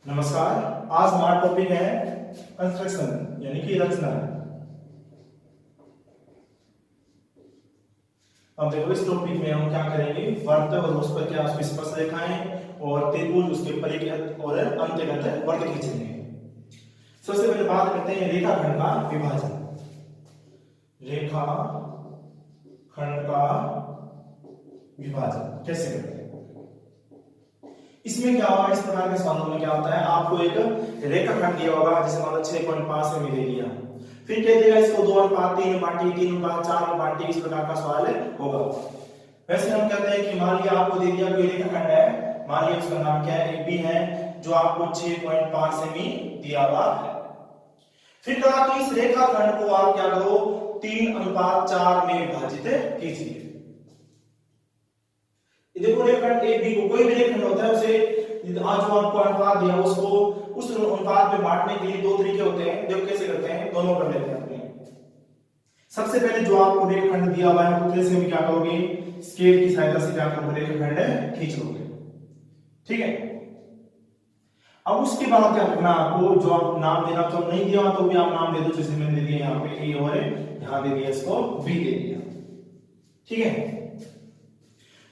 नमस्कार। आज हमारा टॉपिक है कंस्ट्रक्शन यानी कि रचना। अब देखो इस टॉपिक में हम क्या करेंगे, वर्त और उस पर क्या स्पर्श रेखाएं और त्रिभुज उसके परिघ और अंतर्गत वर्त खींचेंगे। सबसे पहले बात करते हैं रेखाखंड का विभाजन। रेखा खंड का विभाजन कैसे करते हैं, इसमें क्या होगा, इस प्रकार के सवालों में क्या होता है, आपको एक रेखाखंड दिया होगा, जैसे मान लो 6.5 में दे दिया, फिर कह देगा इसको 2:3 बांटी, 3:4 बांटी, इस प्रकार का सवाल होगा। वैसे हम कहते हैं कि मान लिया आपको दे दिया कोई रेखाखंड है, मान लिया उसका नाम क्या है, AB है, जो आपको 6.5 सेमी दिया हुआ है। फिर कहा कि इस रेखाखंड को आप क्या करो, 3:4 में विभाजित कीजिए। देखो रेखाखंड AB को, कोई भी रेखाखंड होता है उसे आज जो आपको अनुपात दिया उसको उस अनुपात में बांटने के लिए दो तरीके होते हैं। देखो कैसे करते हैं, दोनों कर लेते हैं अपने। सबसे पहले जो आपको रेखाखंड दिया हुआ है उतने से भी क्या करोगे, स्केल की सहायता से क्या करोगे, रेखाखंड खींच लोगे। ठीक है। अब उसके बाद क्या करना, आपको जो आप नाम देना तो नहीं दिया तो भी आप नाम दे दो, जैसे मैंने दे दिया यहाँ पे A और यहाँ दे दिया इसको B दे दिया। ठीक है।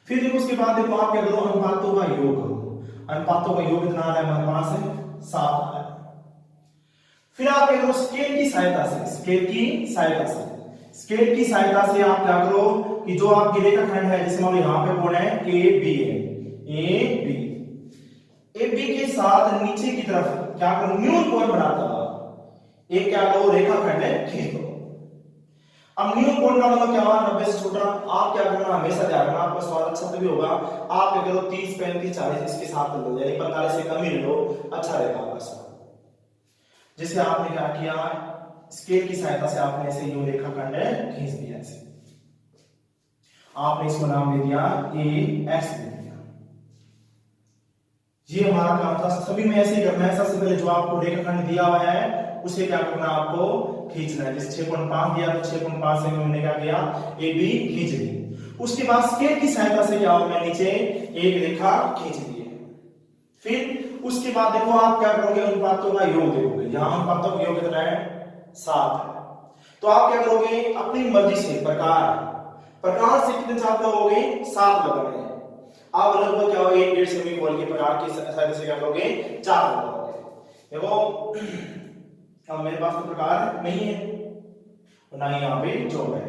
फिर देखो उसके बाद देखो आप क्या करो, अनुपातों का योग करो। अनुपातों का योग कितना आ रहा है हमारे पास है 7 आ रहा है। फिर आप क्या करो, स्केल की सहायता से, स्केल की सहायता से आप क्या करो कि जो आपकी रेखाखंड है, जैसे मान लो यहाँ पे कोण है AB है, AB के साथ नीचे की तरफ क्या करो, न्यून कोण बनाता हुआ एक क्या करो रेखाखंड खींच दो। अब न्यून कोण का मतलब क्या हुआ, 90 से छोटा। आप क्या करना, हमेशा ध्यान रखना, आपका सवाल अच्छा तो भी होगा, आप क्या करो 30, 35, 40 इसके साथ ले लो, यानी 45 से कम ही ले लो, अच्छा रहेगा आपका सवाल। जैसे आपने क्या किया, स्केल की सहायता से आपने ऐसे यूं रेखाखंड खींच दिया, ऐसे आपने इसको नाम दे दिया AS दे दिया। ये हमारा काम था, सभी में ऐसे ही करना है। सबसे पहले जो आपको रेखाखंड दिया हुआ है उसे क्या करना, आपको खींचना है। जैसे 6.5 दिया तो 6.5 से हमने क्या किया, AB खींच ली। उसके बाद स्केल की सहायता से क्या होगा, नीचे एक रेखा खींच दी है। फिर उसके बाद देखो आप क्या करोगे, अनुपातों का योग देखोगे। यहां अनुपातों का योग कितना है, 7 है। तो आप क्या करोगे, अपनी मर्जी से प्रकार से कितने चाप लगाओगे, 7 लगाने हैं। आप लगभग क्या होगा, 1.5 सेमी बोल के प्रकार की सहायता से क्या करोगे, 4 लगाओगे। देखो अब मेरे पास तो प्रकार नहीं है और ना ही यहाँ पे जॉब है,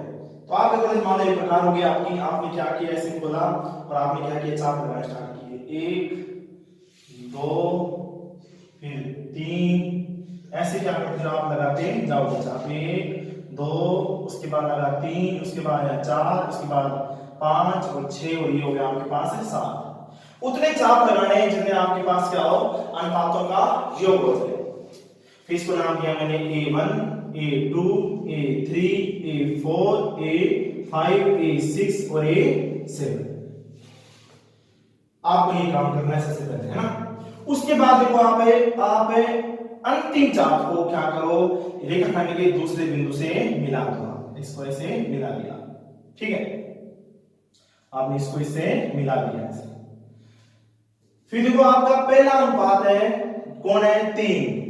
तो आप अगर मान लो प्रकार हो गया आपकी, आपने क्या किया, ऐसे खोला और आपने क्या किया, चाप लगाना स्टार्ट किए, 1 2 फिर 3, ऐसे क्या करते हो आप लगाते जाओगे चाप, 1 2 उसके बाद लगा 3, उसके बाद 4, उसके बाद 5 और 6 और ये हो गया आपके पास है 7। उतने चाप लगाने हैं जितने आपके पास क्या हो, अनुपातों का योग हो जाए। फिर इसको नाम दिया मैंने A1, A2, A3, A4, A5, A6 और A7। आपको ये काम करना है सबसे पहले, है ना। उसके बाद देखो आप अंतिम चाप को क्या करो, रेखाखंड के दूसरे बिंदु से मिला दो। इसको ऐसे मिला दिया, ठीक है, आपने इसको इससे मिला दिया ऐसे। फिर देखो आपका पहला अनुपात है, कौन है 3,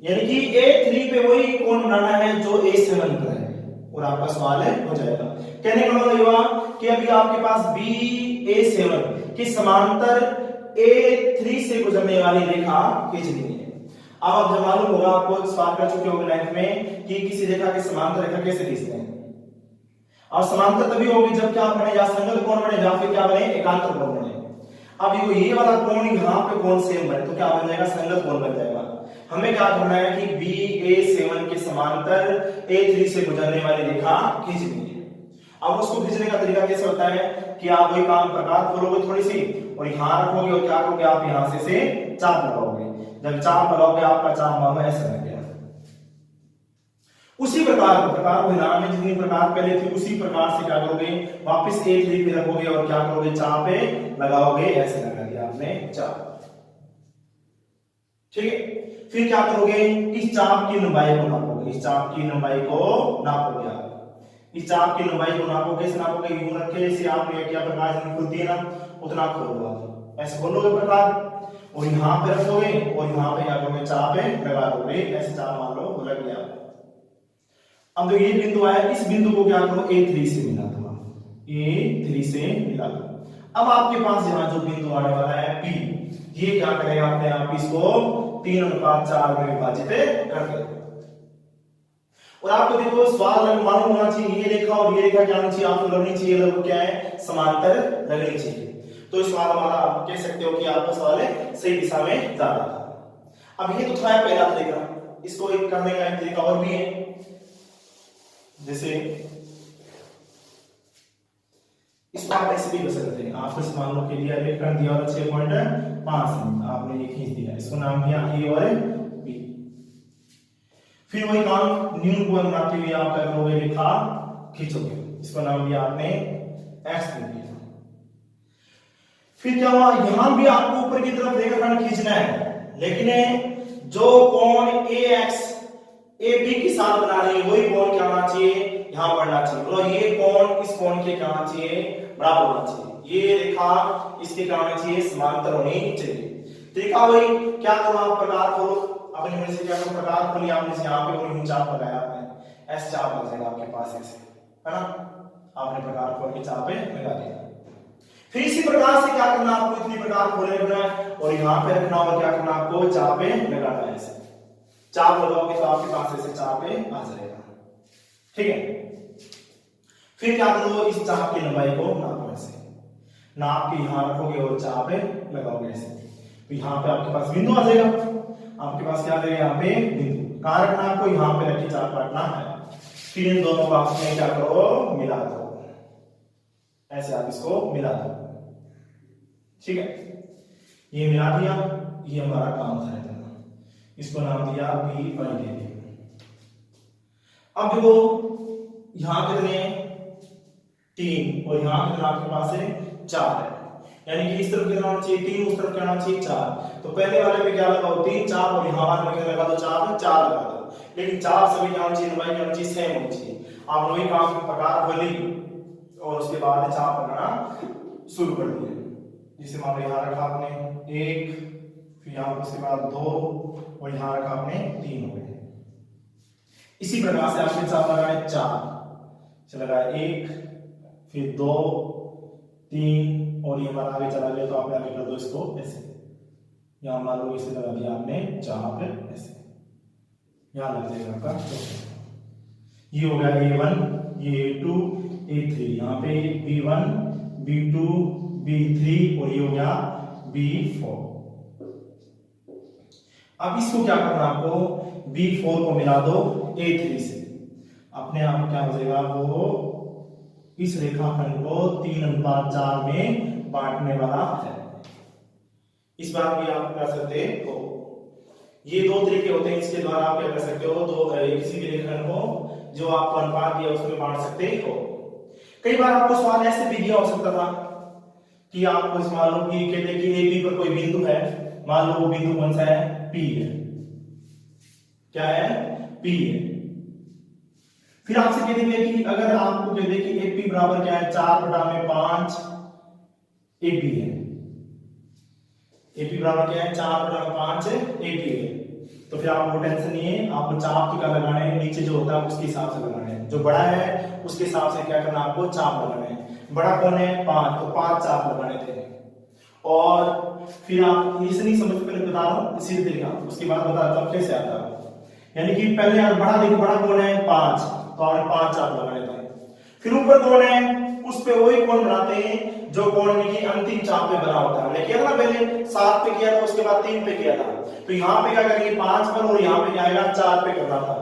यानी कि A3 पे वही कोण बनाना है जो A7 पर है और आपका सवाल हो जाएगा। कहने का मतलब ये हुआ कि अभी आपके पास BA7 के समांतर A3 से गुजरने वाली रेखा खींचनी है। अब जब मालूम होगा आपको, सवाल कर चुके होंगे 9th में कि किसी रेखा के समांतर रेखा कैसे खींचते हैं। और समांतर तभी होगी जब क्या बने, या संगत कोण बने या फिर क्या बने, एकांतर कोण बने। अब ये वाला कोण यहाँ पे कोण सेम बने तो क्या बन जाएगा, संगत कोण बन जाएगा। हमें क्या करना है कि BA7 के समांतर A3 से गुजरने वाली रेखा खींचनी है। अब उसको खींचने का तरीका कैसे होता है कि आप वही काम प्रकार खोलोगे थोड़ी सी और यहां रखोगे और क्या करोगे, आप यहां से चाप लगाओगे। जब चाप लगाओगे आपका चाप मानो ऐसे बन गया। उसी प्रकार विधान में जितनी प्रकार पहले थी उसी प्रकार से क्या करोगे, वापस A3 पे रखोगे और क्या करोगे, चाप लगाओगे, ऐसे लगा दिया आपने चाप, ठीक है। फिर क्या करोगे, इस चाप की लंबाई को नापोगे, इस चाप की लंबाई को नापोगे आप। इस चाप की लंबाई को नापोगे, कैसे नापोगे, यूं रखे, जैसे आपने क्या प्रकार जितनी खुलती है ना उतना खोल लो, ऐसे खोलोगे प्रकार। और यहाँ पे रखोगे और यहाँ पे क्या करोगे, चाप पे लगा दोगे, ऐसे चाप मान लो लग गया। अब जो ये बिंदु आया, इस बिंदु को क्या करो, A3 से मिला दो, A3 से मिला दो। अब आपके पास यहाँ जो बिंदु आने वाला है P, ये क्या करेगा अपने आप इसको 3:4 में विभाजित कर देगा। और आपको देखो सवाल मालूम होना चाहिए, ये रेखा और ये रेखा क्या होनी चाहिए, आपको लगनी चाहिए, लगभग क्या है, समांतर लगनी चाहिए। तो इस सवाल हमारा आप कह सकते हो कि आपका सवाल है सही दिशा में जा रहा था। अब ये तो था पहला तरीका, इसको एक करने का एक तरीका और भी है। जैसे इसको आप ऐसे भी कर सकते हैं, आपको इस मान लो के लिए रेखाखंड दिया और 6.5 आपने ये खींच दिया, इसको नाम दिया ए और बी। फिर वही काम न्यून कोण बनाते हुए आप क्या करोगे, रेखा खींचोगे, इसको नाम दिया आपने एक्स दे दिया। फिर क्या हुआ, यहां भी आपको ऊपर की तरफ रेखाखंड खींचना है, लेकिन जो कोण AX AB के साथ बना रही है वही कोण क्या होना चाहिए, यहां बढ़ना चाहिए। तो ये कोण इस कोण के क्या होना चाहिए, बराबर होना चाहिए। ये रेखा इसके क्या होना चाहिए, समांतर होनी चाहिए। देखा वही क्या करो, आप प्रकार खोलो अपनी मर्जी से, क्या करो प्रकार खोलिए आपने, यहाँ पे और चाप लगाया आपने, ऐसे चाप लग जाएगा आपके पास ऐसे, है ना, आपने प्रकार खोल के चाप पे लगा दिया। फिर इसी प्रकार से क्या करना, आपको इतनी प्रकार खोले रखना है और यहाँ पे रखना, और क्या करना आपको, चाप पे लगाना है। ऐसे चाप लगाओगे तो आपके पास ऐसे चाप पे आ जाएगा, ठीक है। फिर क्या करो, इस चाप की लंबाई को नापो, ऐसे नाप के यहाँ रखोगे और चाप पे लगाओगे ऐसे, तो यहाँ पे आपके पास बिंदु आ जाएगा। आपके पास क्या रहेगा, यहाँ पे बिंदु कहाँ रखना, आपको यहाँ पे रख के चाप काटना है। फिर इन दोनों को आपने क्या करो, मिला दो, ऐसे आप इसको मिला दो, ठीक है। ये मिला दिया, ये हमारा काम था, इसको नाम दिया B1 दे दिया। अब देखो यहां कितने 3 और यहां कितना आपके पास है 4 है, यानी कि इस तरफ कितना होना चाहिए 3, उस तरफ क्या होना चाहिए 4। तो पहले वाले में क्या लगाओ 3 4 और यहां वाले में कितना लगा दो 4 लगा दो, लेकिन 4 सभी क्या होना चाहिए, लंबाई क्या होनी चाहिए, सेम होनी चाहिए। आप वही काम प्रकार खोली और उसके बाद चाप लगाना शुरू कर दिया। जिसे मान लो यहां रखा आपने 1, फिर यहां उसके बाद 2 और यहां रखा आपने 3 हो गए। इसी प्रकार से आपने चाप लगाए 4 से लगाया 1, फिर 2 3 और ये हमारा आगे चला गया, तो आप आगे कर दो इसको ऐसे, यहां मान लो इसे लगा दिया आपने चाप ऐसे, यहां लग जाएगा आपका। ये हो गया A1, ये A2 A3, यहाँ पे B1 B2 B3 और ये हो गया B4। अब इसको क्या करना, आपको B4 को मिला दो A3 से, अपने आप क्या हो जाएगा, वो इस रेखाखंड को 3:4 में बांटने वाला है। इस बात भी आप कर सकते हो, ये 2 तरीके होते हैं, इसके द्वारा आप क्या कर सकते हो, तो किसी भी रेखाखंड को जो आपको अनुपात दिया उसमें बांट सकते हो। कई बार आपको सवाल ऐसे भी दिया हो सकता था कि आपको इस मान लो कि कहते कि AB पर कोई बिंदु है, मान लो वो बिंदु कौन सा है, P है, क्या है, P है। फिर आपसे कह देंगे कि अगर आपको कह दे कि AP बराबर क्या है, 4/5 AB है, AP बराबर क्या है, 4/5 AP है, तो फिर आपको टेंशन नहीं है, आपको चाप का लगाना है, नीचे जो होता है उसके हिसाब से लगाना है, जो बड़ा है उसके हिसाब से क्या करना, आपको चाप लगाना है। बड़ा कौन है 5, तो 5 चाप लगाने थे। और फिर आप इसे नहीं समझ, पहले बता रहा हूं इसी तरीका, उसके बाद बताता हूं कैसे आता है। यानी कि पहले यार बड़ा देखो, बड़ा कौन है 5, तो आपने 5 चाप लगाने थे। फिर ऊपर कौन है, उस पे वही कोण बनाते हैं जो कोण की अंतिम चाप पे बना होता है। हमने किया था पहले 7 पे किया था, उसके बाद 3 पे किया था, तो यहाँ पे क्या करेंगे 5 पर, और यहाँ पे क्या आएगा 4 पे करना था।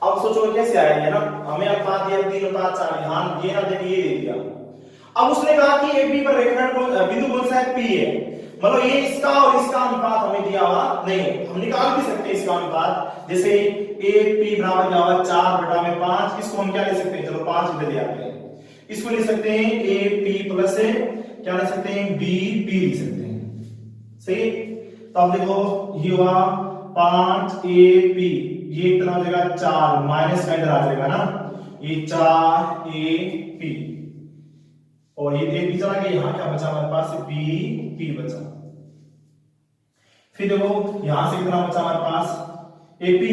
अब सोचो कैसे आएगा ना, हमें अनुपात दिया 3:4, यहाँ ये ना देखिए ये दे दिया। अब उसने कहा कि AB पर रेखाखंड बिंदु कौन सा है, P है, मतलब ये इसका और इसका अनुपात हमें दिया हुआ नहीं है, हम निकाल भी सकते हैं इसका अनुपात। जैसे AP बराबर क्या होगा 4/5, इसको हम क्या ले सकते हैं, चलो 5 ले लिया आपने, इसको ले सकते हैं AP प्लस क्या ले सकते हैं, BP लिख सकते हैं, सही। तो अब देखो ये हुआ 5AP, ये इतना हो जाएगा 4, माइनस का इधर आ जाएगा ना, ये 4AP और ये AP चला गया, यहां क्या बचा हमारे पास, BP बचा। फिर देखो यहां से कितना बचा हमारे पास AP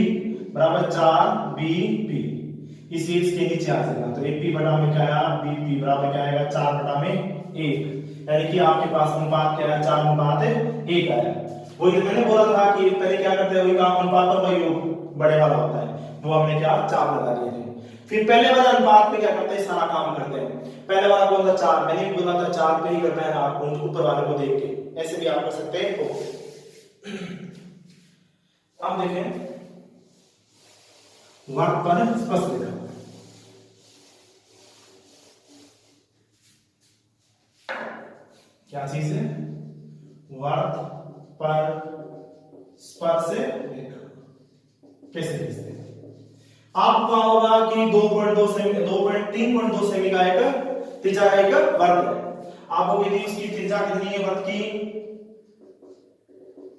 बराबर 4BP, इसी इसके नीचे आ जाएगा तो AP बटा में क्या आया BP बराबर क्या आएगा 4 बटा में 1, यानी कि आपके पास अनुपात क्या है 4:1 आया। वही तो मैंने बोला था कि पहले क्या करते हैं वही काम अनुपातों का योग बड़े वाला होता है, वो हमने क्या 4 लगा दिए थे। फिर पहले वाला अनुपात पे क्या करते हैं सारा काम करते हैं। पहले वाला कौन था 4, मैंने भी बोला था 4 पे ही करना है आपको, ऊपर वाले को देख के, ऐसे भी आप कर सकते हैं। अब देखें वर्ग पर स्पष्ट रेखा, क्या चीज है वर्ग पर स्पर्श रेखा कैसे खींचते हैं। आपको होगा कि 2.2 सेमी 3.2 सेमी का एक त्रिज्या का एक वर्ग है। आपको यदि उसकी त्रिज्या कितनी है वर्ग की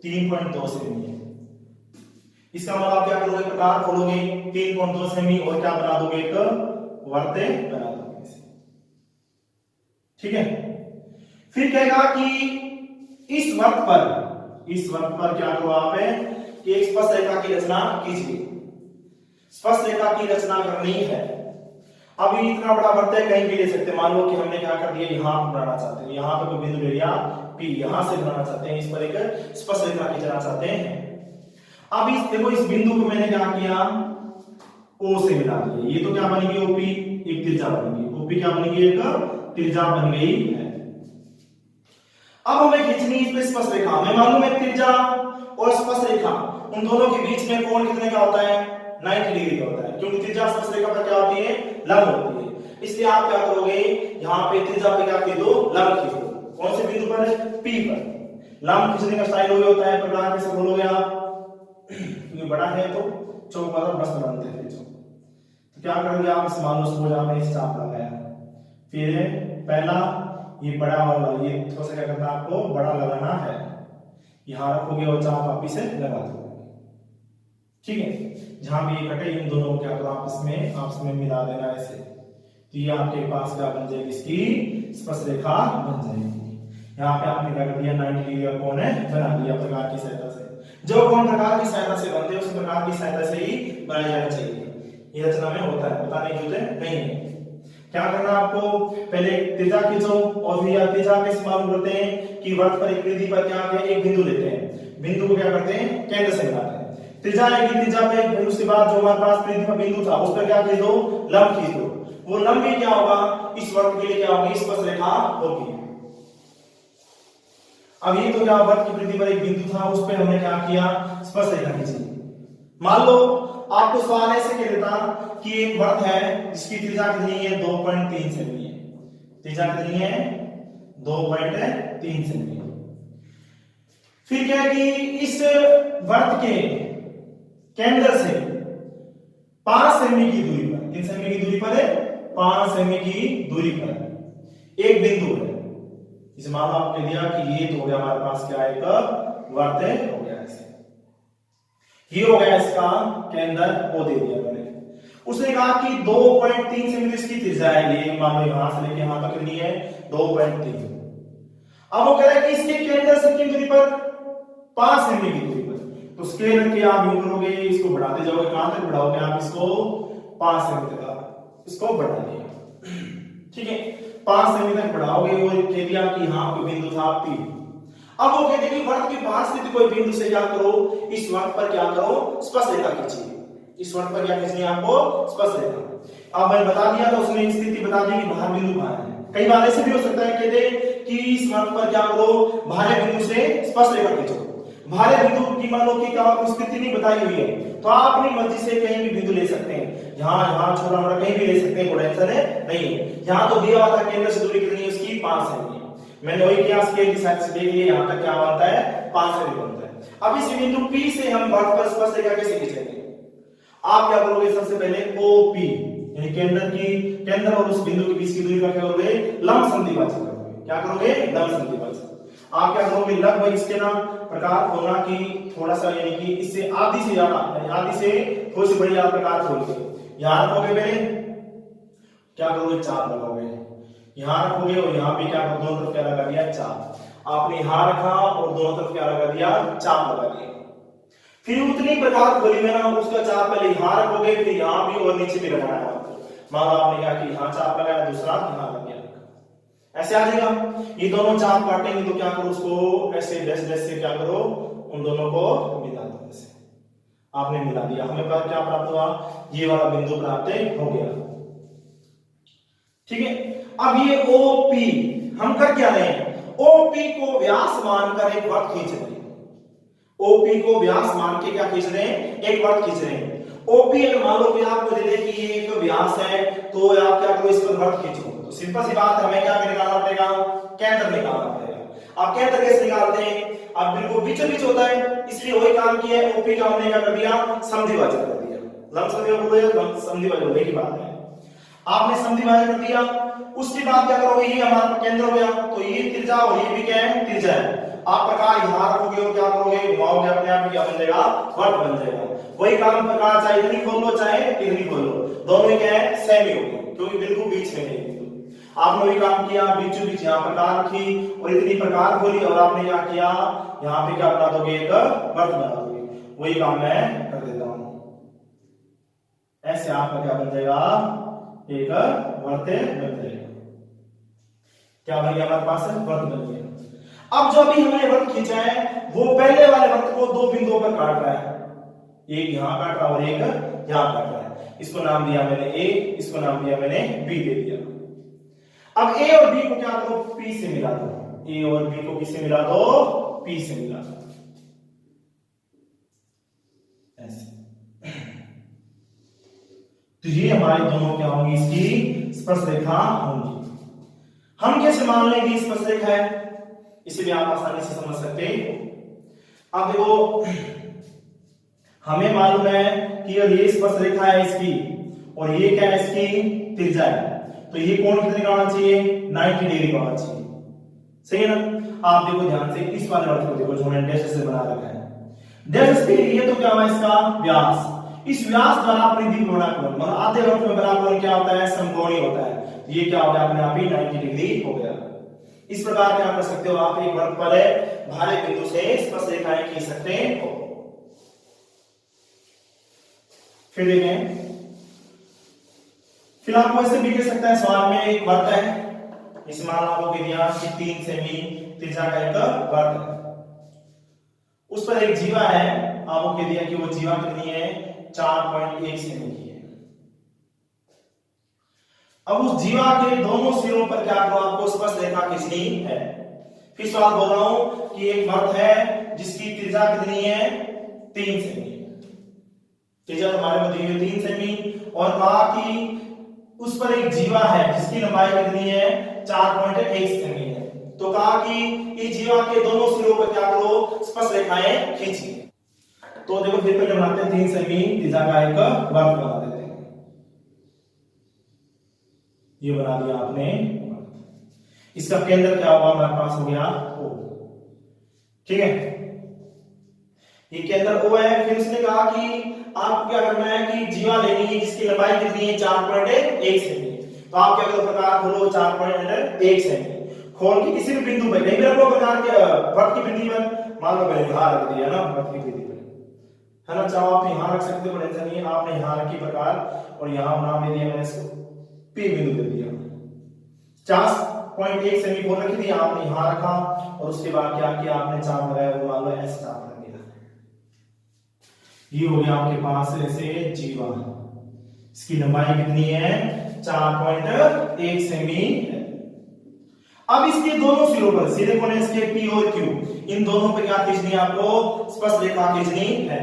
3.2 सेमी है, इसका मतलब आप क्या करोगे प्रकार खोलोगे 3.2 सेमी और क्या बना दोगे एक वर्ग बना दोगे, ठीक है। फिर कहेगा कि इस वर्ग पर क्या करो आप कि एक स्पर्श रेखा की रचना कीजिए। स्पर्श रेखा की रचना करनी है। अब ये इतना बड़ा वर्ग है कहीं भी ले सकते हैं। मान लो कि हमने क्या कर दिया यहां बनाना चाहते हैं, यहां पे कोई बिंदु ले लिया P, यहां से बनाना चाहते हैं, इस पर एक स्पर्श रेखा खींचना चाहते हैं। अब इस देखो इस बिंदु को मैंने क्या किया O से मिला दिया, ये तो क्या बन गई OP एक त्रिज्या बन गई, OP क्या बन गई एक त्रिज्या बन गई है। अब हमें खींचनी इस पे स्पर्श रेखा। हमें मालूम है त्रिज्या और स्पर्श रेखा उन दोनों के बीच में कोण कितने का होता है 90 डिग्री का होता है, क्योंकि त्रिज्या स्पर्श रेखा पर क्या होती है लंब होती है। इसलिए आप क्या करोगे यहाँ पे त्रिज्या पे क्या खींचो लंब खींचो। कौन से बिंदु पर P पर। लंब खींचने का स्टाइल वही होता है, प्रकार कैसे बोलोगे आप क्योंकि बड़ा है तो चौक वाला बस बनाते थे। तो क्या करोगे आप इस मान लो सपोज आपने इस चाप लगाया, फिर पहला ये बड़ा वाला ये थोड़ा सा क्या करना है आपको बड़ा लगाना है, यहां रखोगे और चाप वापिस से लगा दोगे, ठीक है। जहां भी ये कटे इन दोनों को क्या करो आपस में मिला देना ऐसे, तो ये आपके पास क्या बन जाएगी इसकी स्पर्श रेखा बन जाएगी। यहाँ पे आपने क्या कर दिया 90 डिग्री का कोण है बना दिया प्रकार की सहायता से। जो कोण प्रकार की सहायता से बनते हैं उस प्रकार की सहायता से ही बनाया जाना चाहिए। ये रचना में होता है, बताने की जरूरत नहीं है। क्या करना आपको पहले त्रिज्या खींचो और फिर त्रिज्या कैसे मालूम करते हैं कि वर्ग पर एक परिधि पर क्या एक बिंदु लेते हैं, बिंदु को क्या करते हैं केंद्र से मिलाते हैं। त्रिज्या एक त्रिज्या पे फिर उसके बाद जो हमारे पास परिधि पर बिंदु था उस पर क्या खींच दो लंब खींच दो। वो लंब भी क्या होगा इस वर्ग के लिए क्या होगी स्पर्श रेखा होगी। अब ये तो क्या वर्ग की परिधि पर एक बिंदु था उस पर हमने क्या किया स्पर्श रेखा खींची। मान लो आपको सवाल ऐसे कह देता कि एक वर्ग है जिसकी त्रिज्या कितनी है 2.3 सेमी है, त्रिज्या कितनी है 2.3 सेमी। फिर क्या है कि इस वर्ग के केंद्र से 5 सेमी की दूरी पर, कितने सेमी की दूरी पर है 5 सेमी की दूरी पर एक बिंदु है। इस मान लो आपने दिया कि ये तो हो गया हमारे पास क्या एक वर्ग हो गया, ये हो गया इसका केंद्र ओ दे दिया मैंने। उसने कहा कि 2.3 सेमी इसकी त्रिज्या है, ये मान लो यहां से लेके यहां तक कितनी है 2.3। अब वो कह रहा है कि इसके केंद्र से कितनी दूरी पर 5 सेमी की दूरी पर, तो स्केल के आप यूं करोगे इसको बढ़ाते जाओगे, कहां तक बढ़ाओगे आप इसको 5 सेमी तक इसको बढ़ा दिया, ठीक है 5 सेमी तक बढ़ाओगे और कह दिया कि यहां कोई बिंदु था P। अब वो कहते हैं कि वर्ग के बाहर स्थित कोई बिंदु से क्या करो इस वर्ग पर क्या करो स्पर्श रेखा खींचिए। इस वर्ग पर क्या खींचनी है आपको स्पर्श रेखा। अब मैंने बता दिया तो उसने स्थिति बता दी कि बाहर बिंदु कहां है। कई बार ऐसे भी हो सकता है कहते कि इस वर्ग पर क्या करो बाहरी बिंदु से स्पर्श रेखा खींचो। बाहरी बिंदु की मान लो कि क्या स्थिति नहीं बताई हुई है तो आप अपनी मर्जी से कहीं भी बिंदु ले सकते हैं, यहां छोटा मोटा कहीं भी ले सकते हैं, कोई टेंशन नहीं है। यहां तो दिया हुआ था केंद्र से दूरी कितनी है उसकी 5 सेमी, मैंने वही किया स्केल की सहायता से देख लिया यहां तक क्या बनता है 5 सेमी बनता है। अब इस बिंदु P से हम वर्ग पर स्पर्श रेखा कैसे खींचेंगे। आप क्या करोगे सबसे पहले OP यानी केंद्र और उस बिंदु के बीच की दूरी का क्या करोगे लंब संधिवाचक करोगे। क्या करोगे लंब संधिवाचक। आप क्या करोगे लगभग इसके ना प्रकार होना कि थोड़ा सा यानी कि इससे आधी से ज्यादा आधी से थोड़ी सी बड़ी आप प्रकार खोल के यहां रखोगे, पहले क्या करोगे चाप लगाओगे, यहां रखोगे और यहां पे क्या दोनों तरफ क्या लगा दिया चाप। आपने यहां रखा और दोनों तरफ क्या लगा दिया, चाप लगा दिया। फिर उतनी प्रकार खोली में ना उसका चाप पहले यहां रखोगे, फिर यहां भी और नीचे भी लगाना है। मान लो आपने क्या कि यहां चाप लगाया, दूसरा यहां लग गया, ऐसे आ जाएगा। ये दोनों चाप काटेंगे तो क्या करो, उसको ऐसे डैश डैश से क्या करो, उन दोनों को मिला दो। ऐसे आपने मिला दिया, हमें क्या प्राप्त हुआ, ये वाला बिंदु प्राप्त हो गया। ठीक है, अब ये OP हम कर क्या रहे हैं, OP को व्यास मानकर एक वृत्त खींच रहे हैं। OP को व्यास मान के क्या खींच रहे हैं, एक वृत्त खींच रहे हैं। OP अगर मान लो कि आपको दे दे कि ये एक व्यास है, तो आप क्या करो, इस पर वृत्त खींचो। तो सिंपल सी बात है, हमें क्या निकालना पड़ेगा, केंद्र निकालना पड़ेगा। आप केंद्र कैसे निकालते हैं, अब बिल्कुल बीचों बीच होता है, इसलिए वही काम किया है। OP का हमने क्या कर दिया, समद्विभाजन कर दिया। समद्विभाजन वही की बात है, आपने समद्विभाजन कर दिया। उसके बाद क्या करोगे, ये हमारा केंद्र हो गया, तो ये त्रिज्या और ये भी क्या है, त्रिज्या है। आप प्रकार यहां रखोगे और क्या करोगे, घुमाओगे, अपने आप क्या बन जाएगा, वर्त बन जाएगा। वही काम प्रकार चाहे इतनी खोल लो चाहे इतनी खोल लो, दोनों ही क्या है, सेम ही होगी, क्योंकि बिल्कुल बीच में नहीं। आपने वही काम किया, बीचों बीच यहां प्रकार रखी और इतनी प्रकार खोली, और आपने क्या किया, यहां पे क्या बना दोगे, एक वर्त बना दोगे। वही काम मैं कर देता हूं, ऐसे आपका क्या बन जाएगा, एक वर्त बन जाएगा। क्या बन गया, हमारे पास वर्त बन गया। अब जो अभी हमने वृत्त खींचा है, वो पहले वाले वृत्त को दो बिंदुओं पर काट रहा है, एक यहां काट रहा है और एक यहां काट रहा है। इसको नाम दिया मैंने A, इसको नाम दिया मैंने B दे दिया। अब A और B को क्या करो, P से मिला दो। A और B को किससे मिला दो, P से मिला दो, ऐसे। तो ये हमारे दोनों क्या होंगी, इसकी स्पर्श रेखा होंगी। हम कैसे मान लेंगे स्पर्श रेखा है, इसलिए आप आसानी से समझ सकते हैं। अब देखो, हमें मालूम है कि ये स्पर्श रेखा है इसकी, और ये क्या है, इसकी त्रिज्या है। तो ये कोण कितने का होना चाहिए, 90 डिग्री का होना चाहिए, सही है ना। आप देखो ध्यान से, इस वाले वृत्त को देखो जो मैंने डैश से बना रखा है, डैश पे ये तो क्या हुआ, इसका व्यास। इस व्यास द्वारा परिधि में बना कोण, मतलब आधे वृत्त में बना कोण क्या होता है, समकोणीय होता है। ये क्या हो गया, अपने आप ही 90 डिग्री हो गया। इस प्रकार क्या कर सकते हो, आप एक वृत्त पर बाहरी बिंदु से स्पर्श रेखाएं खींच सकते हो। फिर देखें, फिर आपको ऐसे भी कह सकता है, सवाल में एक वृत्त है, इस मान आपको कह दिया कि 3 सेमी त्रिज्या का एक वृत्त है, उस पर एक जीवा है, आपको कह दिया कि वो जीवा कितनी है, 4.1 सेमी की है। अब उस जीवा के दोनों सिरों पर क्या करो, आपको स्पर्श रेखा खींचनी है। फिर सवाल बोल रहा हूं कि एक वृत्त है जिसकी त्रिज्या कितनी है, 3 सेमी, त्रिज्या हमारे को दी हुई 3 सेमी, और कहा कि उस पर एक जीवा है जिसकी लंबाई कितनी है, 4.1 सेमी है। तो कहा कि इस जीवा के दोनों सिरों पर क्या करो, स्पर्श रेखाएं खींचिए। तो देखो, फिर पहले बनाते हैं 3 सेमी त्रिज्या का एक वृत्त बना देते हैं। ये बना दिया आपने, इसका केंद्र क्या होगा, हमारे पास हो गया O, ठीक है, ये केंद्र O है। फिर उसने कहा कि आपको क्या करना है कि जीवा लेनी है जिसकी लंबाई कितनी है, 4.1 सेमी। तो आप क्या करो, प्रकार खोलो 4.1 सेमी, खोल के किसी भी बिंदु पर, कहीं भी रखो प्रकार के वृत्त की बिंदु पर, मान लो मैंने यहां रख दिया ना, वृत्त की बिंदु पर, है ना, चाहो आप यहां रख सकते हो, टेंशन नहीं है। आपने यहां रखी प्रकार, और यहां नाम दे दिया मैंने इसको P बिंदु दे दिया, 4.1 सेमी खोल रखी थी, आपने यहां रखा, और उसके बाद क्या किया, आपने चाप लगाया, वो मान लो S चाप लग गया। ये हो गया आपके पास ऐसे जीवा, इसकी लंबाई कितनी है, 4.1 सेमी है। अब इसके दोनों सिरों पर, सीधे कोने इसके P और Q, इन दोनों पे क्या खींचनी है, आपको स्पर्श रेखा खींचनी है।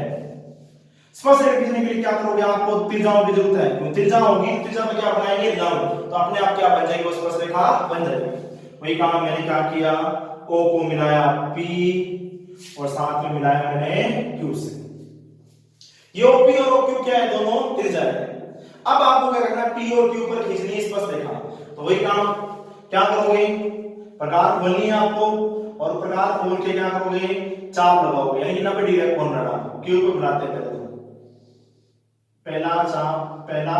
स्पर्श रेखा खींचने के लिए क्या करोगे, आपको त्रिज्याओं की जरूरत है, क्योंकि त्रिज्या होगी, त्रिज्या में क्या बनाएंगे, लंब, तो अपने आप क्या बन जाएगी, वो स्पर्श रेखा बन जाएगी। वही काम मैंने क्या किया, O को मिलाया P और साथ में मिलाया मैंने Q से। ये OP और OQ क्या है, दोनों त्रिज्या है। अब आपको क्या करना है, P और Q पर खींचनी है स्पर्श रेखा। तो वही काम क्या करोगे, प्रकार खोलनी है आपको, और प्रकार खोल के क्या करोगे, चाप लगाओगे, यानी 90 डिग्री कोण बनाना। Q को बनाते हैं पहले, पहला चाप पहला,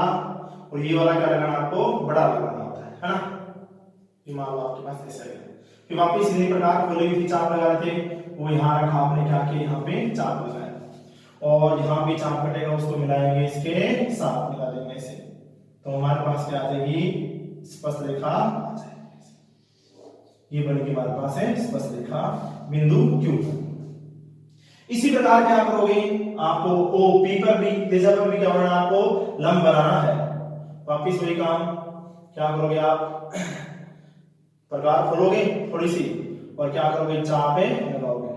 और ये वाला क्या लगाना, आपको बड़ा लगाना होता है ना। ये मान लो आपके पास ऐसा है, फिर वापस इसी प्रकार खोली हुई चाप लगा रहे थे, वो यहाँ रखा, आपने क्या किया, यहाँ पे चाप लगाया और यहाँ भी चाप कटेगा, उसको मिलाएंगे इसके साथ, मिला देंगे ऐसे, तो हमारे पास क्या आ जाएगी, स्पर्श रेखा आ जाएगी। ये बनेगी हमारे पास है स्पर्श रेखा बिंदु Q। इसी प्रकार क्या करोगे, आपको O P पर भी, त्रिज्या पर भी क्या बनाना, आपको लंब बनाना है। वापिस वही काम, क्या करोगे आप, प्रकार खोलोगे थोड़ी सी और क्या करोगे, चाप लगाओगे,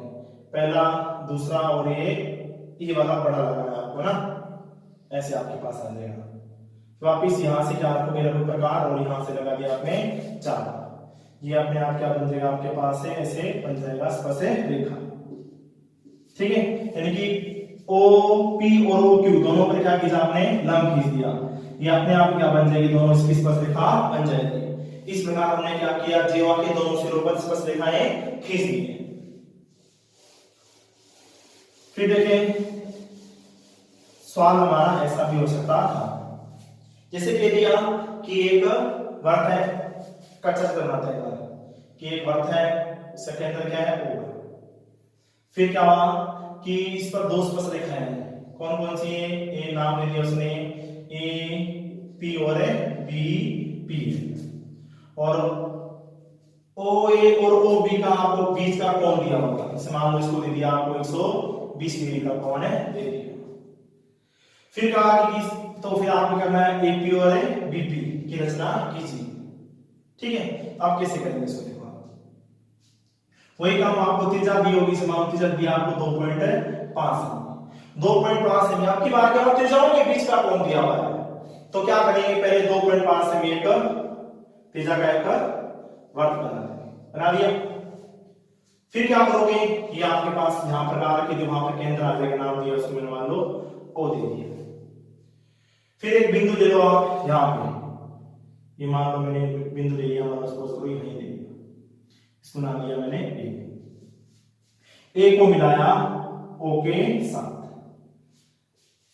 पहला दूसरा और ये वाला बड़ा लगाना है आपको ना, ऐसे आपके पास आ जाएगा। वापिस यहां से क्या रखोगे, लघु प्रकार, और यहां से लगा दिया आपने चाप, ये अपने आप क्या बन जाएगा आपके पास है, ऐसे बन जाएगा स्पर्श रेखा। ठीक है, यानी कि O P और O Q दोनों पर क्या किया आपने, लंब खींच दिया, ये अपने आप क्या बन जाएगी, दोनों इसकी स्पर्श रेखा बन जाएगी। इस प्रकार हमने क्या किया, जीवा के दोनों सिरों पर स्पर्श रेखाएं खींच दी है। फिर देखें, सवाल हमारा ऐसा भी हो सकता था, जैसे कह दिया कि एक वर्त है, कच्चा करना था कि एक वर्त है, इसका केंद्र क्या है, O। फिर क्या हुआ कि इस पर दो स्पर्श रेखाएं हैं, कौन कौन सी है, ए नाम ले लिया उसने, ए पी और बी पी, और ओ ए और ओ बी का आपको बीच का कोण दिया होगा, जैसे मान लो इसको दे दिया आपको 120 डिग्री का कोण है, दे दिया। फिर कहा कि तो फिर आपको करना है एपी और बीपी की रचना कीजिए। ठीक है, आप कैसे करेंगे इसको, देखो वही काम आपको त्रिज्या दी होगी, समान त्रिज्या दी आपको 2.5 सेमी, आपकी बात क्या, त्रिज्याओं के बीच का कोण दिया हुआ है, तो क्या करेंगे, पहले 2.5 सेमी एक त्रिज्या का एक वर्त बना दिया। फिर क्या करोगे, ये आपके पास यहां प्रकार की, जो वहां पर केंद्र आ जाएगा, नाम दिया उसको मैंने मान लो O दे दिया। फिर एक बिंदु ले लो आप यहां पे, ये मान लो मैंने बिंदु ले लिया, मतलब सपोज करो नहीं दे दिया, इसको नाम दिया मैंने A को मिलाया O के साथ,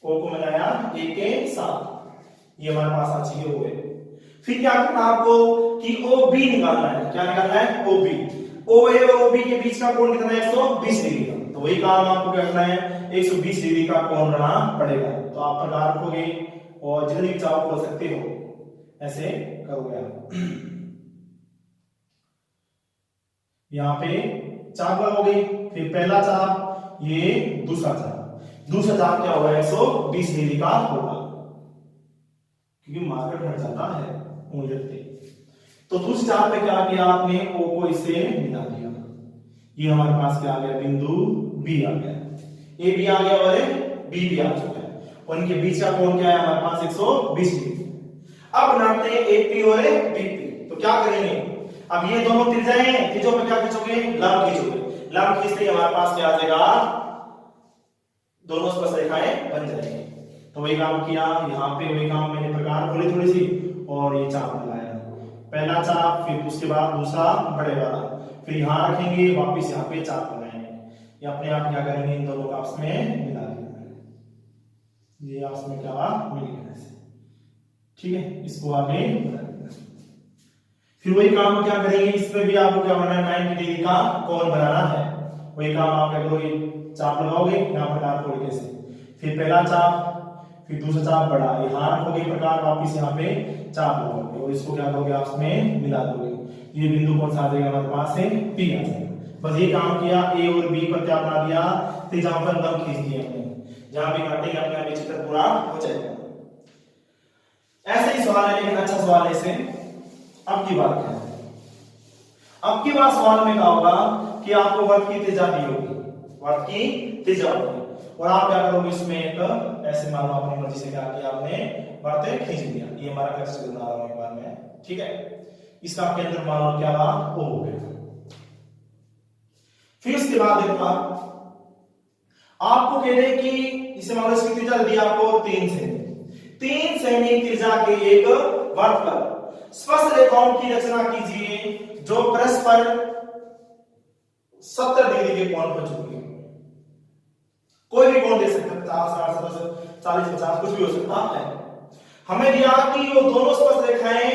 O को मिलाया A के साथ, ये हमारे पास आ चाहिए O है। फिर क्या करना आपको कि OB निकालना है, क्या निकालना है, OB। OA और OB के बीच का कोण कितना है, 120 डिग्री का, तो वही काम आपको क्या करना है, 120 डिग्री का कोण बनाना पड़ेगा। तो आप प्रकार रखोगे और जितनी भी चाप खोल सकते हो ऐसे करोगे आप। यहां पे चाप लगोगे, फिर पहला चाप, ये दूसरा चाप क्या होगा, 120 डिग्री का होगा, क्योंकि मार्कर हट जाता है उंगली पे। तो दूसरे चाप पे क्या किया आपने, O को इसे मिला दिया, ये हमारे पास क्या आ गया, बिंदु B आ गया, A भी आ गया और B भी आ चुका है, और इनके बीच का कोण क्या है हमारे पास, 120 डिग्री। अब नापते हैं AP और BP, तो क्या करेंगे, अब ये दोनों त्रिज्याएं, त्रिज्यों पे क्या खींचोगे, लंब खींचोगे, लंब खींचते हमारे पास क्या आ जाएगा, दोनों स्पर्श रेखाएं बन जाएंगी। तो वही काम किया, यहाँ पे वही काम मैंने प्रकार खोली थोड़ी सी और ये चाप लगाया, पहला चाप, फिर उसके बाद दूसरा बड़े वाला, फिर यहाँ रखेंगे, वापिस यहाँ पे चाप लगाएंगे, ये अपने आप क्या करेंगे, इन दोनों का आपस में मिला देंगे, ये आपस में क्या मिल गया ऐसे। ठीक है, इसको आगे फिर वही काम क्या करेंगे, इसमें भी आपको क्या बनाना है, 90 डिग्री का कोण बनाना है। वही काम आप क्या करोगे, चाप लगाओगे यहाँ प्रकार खोल के से, फिर पहला चाप, फिर दूसरा चाप बड़ा, यहाँ रखोगे प्रकार, वापिस यहाँ पे चाप लगाओगे और इसको क्या करोगे, आपस में मिला दोगे, ये बिंदु कौन सा आ जाएगा हमारे पास है, P आ जाएगा। बस ये काम किया, A और B पर क्या बना दिया, त्रिज्या पर लंब खींच दिया हमने, जहां भी काटेंगे अपना चित्र पूरा हो जाएगा। ऐसे ही सवाल है, लेकिन अच्छा सवाल है इसे। अब की बात क्या है, अब की बात सवाल में क्या होगा कि आपको वर्त की त्रिज्या दी होगी, वर्त की त्रिज्या होगी, और आप क्या करोगे, इसमें एक ऐसे मान लो अपनी मर्जी से क्या किया आपने, वर्त खींच दिया, ये हमारा कैसे बना रहा हूं एक बार में। ठीक है, इसका केंद्र मान लो क्या हुआ, O हो गया। फिर उसके बाद देखो आपको कह रहे कि इसे मान लो इसकी त्रिज्या दी आपको 3 सेमी त्रिज्या के एक वर्त पर स्पर्श रेखाओं की रचना कीजिए जो परस्पर 70 डिग्री के कोण पर झुकी, कोई भी कोण दे सकते हैं, 50, 60, 70, 40, 50 कुछ भी हो सकता है। हमें दिया कि वो दोनों स्पर्श रेखाएं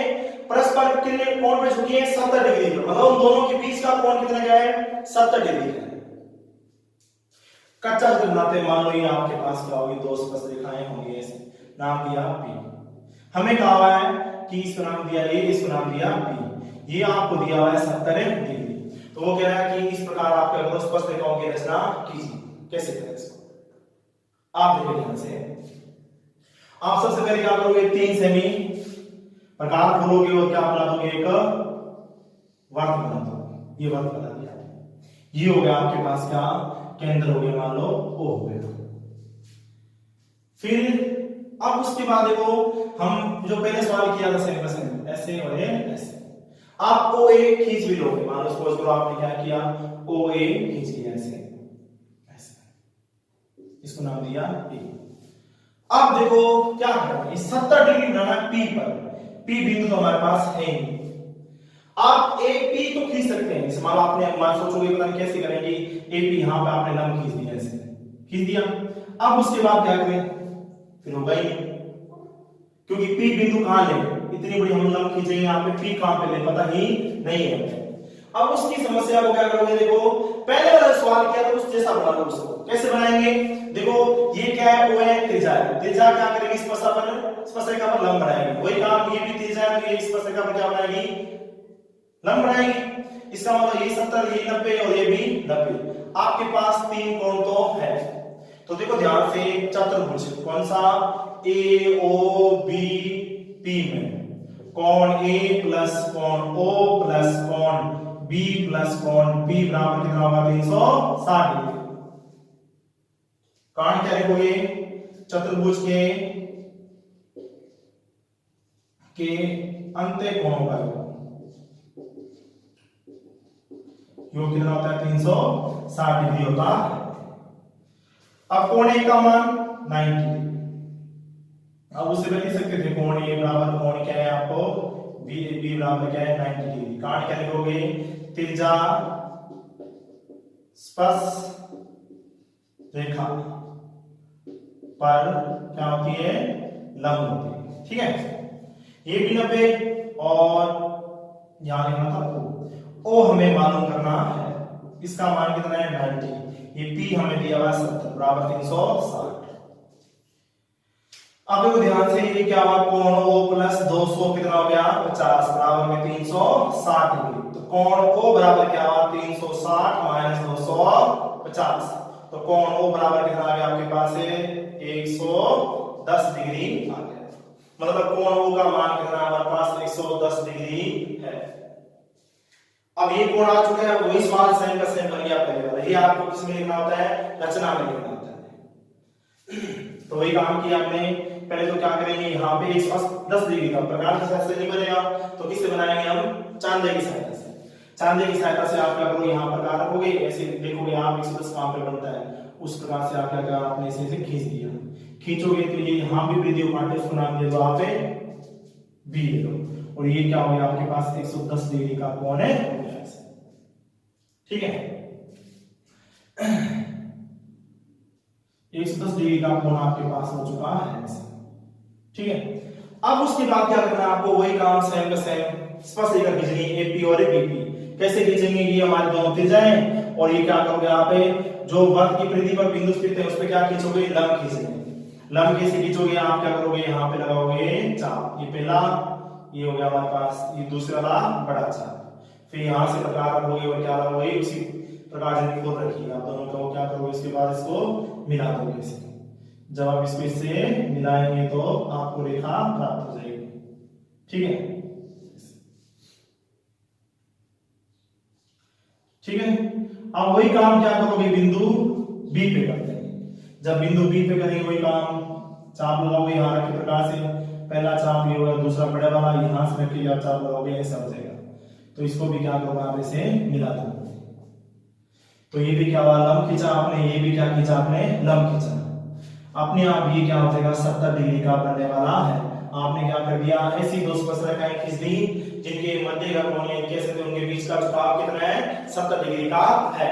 परस्पर कितने कोण पे झुकी है 70 डिग्री पर, मतलब उन दोनों के बीच का कोण कितना क्या है 70 डिग्री है। कच्चा चित्र बनाते मान लो ये आपके पास क्या होगी दो स्पर्श रेखाएं होंगी ऐसे, नाम दिया P। हमें कहा हुआ है कि इसको नाम दिया A, इसको नाम दिया B, ये आपको दिया हुआ है 70 डिग्री। तो वो कह रहा है कि इस प्रकार आप क्या करो स्पर्श रेखाओं की रचना कीजिए। कैसे करें इसको आप देखिए ध्यान से। आप सबसे पहले क्या करोगे 3 सेमी प्रकार खोलोगे और क्या बना दोगे एक वर्त बना दोगे। ये वर्त बना दिया, ये हो गया आपके पास क्या केंद्र हो गया, मान लो O हो गया। फिर अब उसके बाद देखो हम जो पहले सवाल किया था सेम परसेंट ऐसे और ऐसे, आप OA खींच भी लोगे। मान लो सपोज करो आपने क्या किया OA खींच लिया ऐसे ऐसे, इसको नाम दिया P। अब देखो क्या करना है 70 डिग्री बनाना P पर, P बिंदु तो हमारे पास है ही। आप AP तो खींच सकते हैं, मान लो आपने मान सोचोगे पता नहीं कैसे करेंगे, AP यहां पे आपने लंब खींच दिया ऐसे खींच दिया। अब उसके बाद क्या करें फिर होगा ही नहीं, क्योंकि P बिंदु कहां ले, इतनी बड़ी हम लंब खींचेंगे यहाँ पे P कहां पे ले पता ही नहीं है। अब उसकी समस्या को क्या करोगे, देखो पहले वाला सवाल किया था उस जैसा बना लो उसको। कैसे बनाएंगे, देखो ये क्या है O है त्रिज्या है, त्रिज्या क्या करेगी स्पर्शरेखा पर लंब बनाएगी। वही काम ये भी त्रिज्या है तो ये स्पर्शरेखा पर क्या बनाएगी लंब बनाएगी। इसका मतलब ये 70 ये 90 और ये भी 90। आपके पास 3 कोण तो है, तो देखो ध्यान से चतुर्भुज कौन सा AOBP में कोण A प्लस कोण O प्लस कोण B प्लस कोण B बराबर कितना होगा 360 डिग्री। कारण क्या लिखोगे चतुर्भुज के अंत्य कोणों का योग कितना होता है 360 डिग्री होता है। अब कोण A का मान 90। अब उससे पहले लिख सकते थे कोण A बराबर कोण क्या है आपको B बराबर क्या है 90 डिग्री। कारण क्या लिखोगे त्रिज्या स्पर्श रेखा पर क्या होती है लंब होती है। ठीक है, ये भी 90 और यहां लिखना था O हमें मालूम करना है, इसका मान कितना है 90, ये P हमें दिया हुआ है 70 बराबर 360। अब देखो ध्यान से ये क्या हुआ कोण O प्लस 200 कितना हो गया 50 बराबर में 360 डिग्री। तो कोण O बराबर क्या हुआ 360 माइनस 250, तो कोण O बराबर कितना आ गया आपके पास है 110 डिग्री आ गया। मतलब कोण O का मान कितना हमारे पास 110 डिग्री है। अब ये कोण आ चुका है, वही सवाल सेम का सेम बन गया पहले वाला। ये आपको किसमें लिखना होता है रचना में लिखना होता है। तो वही काम किया हमने। पहले तो क्या करेंगे यहाँ पे 110 डिग्री का प्रकार की सहायता से नहीं बनेगा, तो किससे बनाएंगे हम चांदे की सहायता से। चांदे की सहायता से आप क्या करोगे यहाँ प्रकार रखोगे, ऐसे देखोगे आप 110 कहां पे बनता है, उस प्रकार से आप क्या करा आपने इसे खींच दिया। खींचोगे तो ये यहाँ भी वृद्धि काटे, उसको नाम दे दो आप बी ले लो, और ये क्या हो गया आपके पास 110 डिग्री का कोण है। ठीक है, 110 डिग्री का कोण आपके पास हो चुका है। ठीक है, अब उसके बाद क्या करना है आपको, वही काम सेम का सेम स्पर्श रेखा खींचनी है AP और BP। कैसे खींचेंगे, ये हमारे दोनों त्रिज्याएं और ये क्या करोगे आप जो वर्त की परिधि पर बिंदु स्थित है उस पे क्या खींचोगे लंब खींचोगे। लंब कैसे खींचोगे, आप क्या करोगे यहाँ पे लगाओगे चाप, ये पहला ये हो गया हमारे पास, ये दूसरा वाला बड़ा चाप, फिर यहां से प्रकार रखोगे और क्या रखोगे उसी प्रकार से खोल रखिएगा आप दोनों को। क्या करोगे इसके बाद इसको मिला दोगे इसे, जब आप इसको इससे मिलाएंगे तो आपको रेखा प्राप्त हो जाएगी। ठीक है, ठीक है। अब वही काम क्या करोगे बिंदु B पे करते हैं। जब बिंदु B पे करेंगे वही काम, चाप लगाओगे यहाँ रखे प्रकार से, पहला चाप ये होगा, दूसरा बड़े वाला यहां से रखिए आप चाप लगाओगे ऐसा हो जाएगा। तो इसको भी क्या करोगे आप इसे मिला दो, तो ये भी क्या हुआ लंब खींचा आपने, ये भी क्या खींचा आपने लंब खींचा, अपने आप ये क्या हो जाएगा 70 डिग्री का बनने वाला है। आपने क्या कर दिया, ऐसी दो स्पर्शरेखाएं खींच दी जिनके मध्य का कोण कैसे थे, उनके बीच का झुकाव कितना है 70 डिग्री का है।